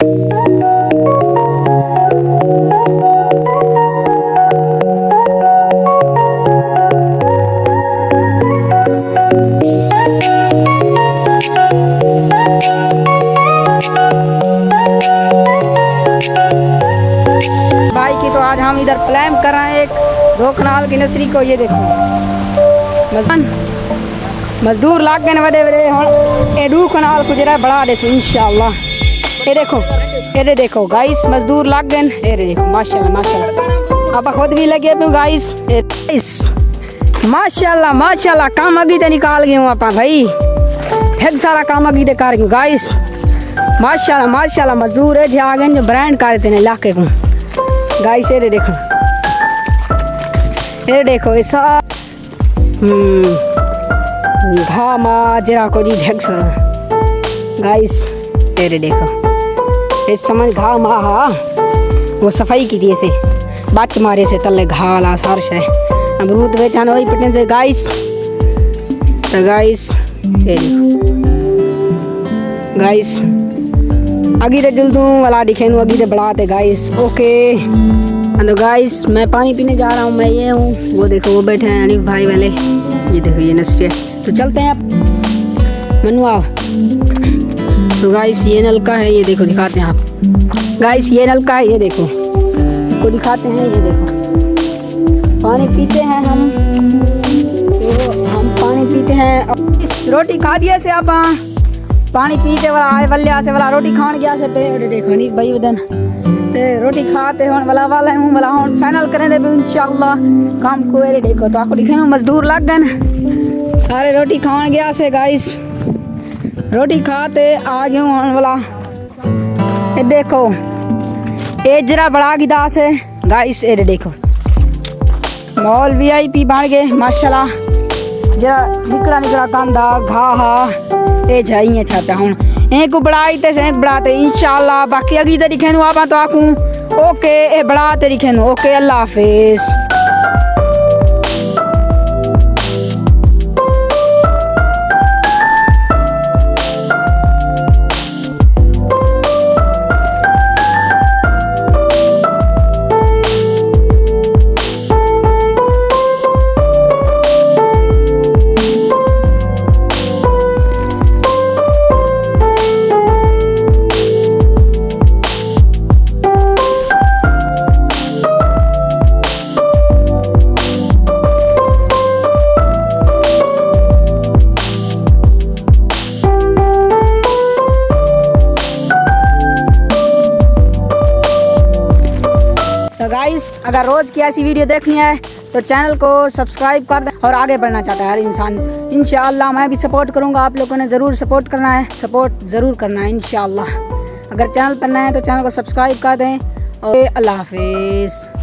भाई की तो आज हम इधर प्लान कर रहे हैं एक 2 कनाल की नर्सरी को। ये देखो मजदूर लाग गए बड़े बड़े हम ये 2 कनाल को जरा बढ़ा दे इंशाल्लाह। ये देखो गाइस मजदूर लाग गए। ये देखो माशाल्लाह माशाल्लाह आप खुद भी लगे पे गाइस। माशाल्लाह माशाल्लाह काम अगी तो निकाल गए आप भाई, ढेर सारा काम अगी तो कर गए गाइस। माशाल्लाह माशाल्लाह मजदूर है जो आ गए जो ब्रांड करते हैं इलाके को गाइस। ये देखो ऐसा घा मा जरा को जी ढेक सर गाइस। ये देखो इस समझ घा मा वो सफाई की थी ऐसे बाच मारे से तले घा ला सार शे अमरूद बेचान वही पटने से गाइस। तो गाइस ये गाइस अगी तो जुल दूँ वाला दिखेनु अगी तो बढ़ाते गाइस। ओके हेलो गाइस मैं पानी पीने जा रहा हूँ। मैं ये हूँ वो देखो वो बैठे हैं अनिफ भाई वाले। ये देखो ये नस्री है तो चलते हैं आप मनुआ। तो गाइस ये नलका है, ये देखो दिखाते हैं आप गाइस। ये नलका है, ये देखो को दिखाते हैं। ये देखो पानी पीते हैं हम, तो हम पानी पीते हैं। इस रोटी खा दिया से आप पानी पीते वाला आए वल्ले से वाला रोटी खान गया से पे देखो नहीं भाई वदन ते रोटी खाते होन वाला हूँ वाला होन फाइनल करें दे इंशाल्लाह काम को। ये देखो तो आपको दिखाऊं मजदूर लग गए सारे रोटी खान गया से गाइस। रोटी खाते आ गए होन वाला। ये देखो ये जरा बड़ा गिदा से गाइस। ये देखो मॉल VIP बन गए माशाल्लाह। जरा निकला कांदा घा ये जाइए चाहता हूँ एक बढ़ाई ते से एक बढ़ाते इंशाल्लाह। बाकी अगी तरीके नु आप तो आकूं ओके ए बड़ा तरीके नु ओके अल्लाह हाफिज। तो गाइस अगर रोज़ की ऐसी वीडियो देखनी है तो चैनल को सब्सक्राइब कर दें और आगे बढ़ना चाहता है हर इंसान। इंशाअल्लाह मैं भी सपोर्ट करूंगा, आप लोगों ने ज़रूर सपोर्ट करना है, सपोर्ट ज़रूर करना है इंशाअल्लाह। अगर चैनल पर नए हैं तो चैनल को सब्सक्राइब कर दें और अल्लाह हाफिज़।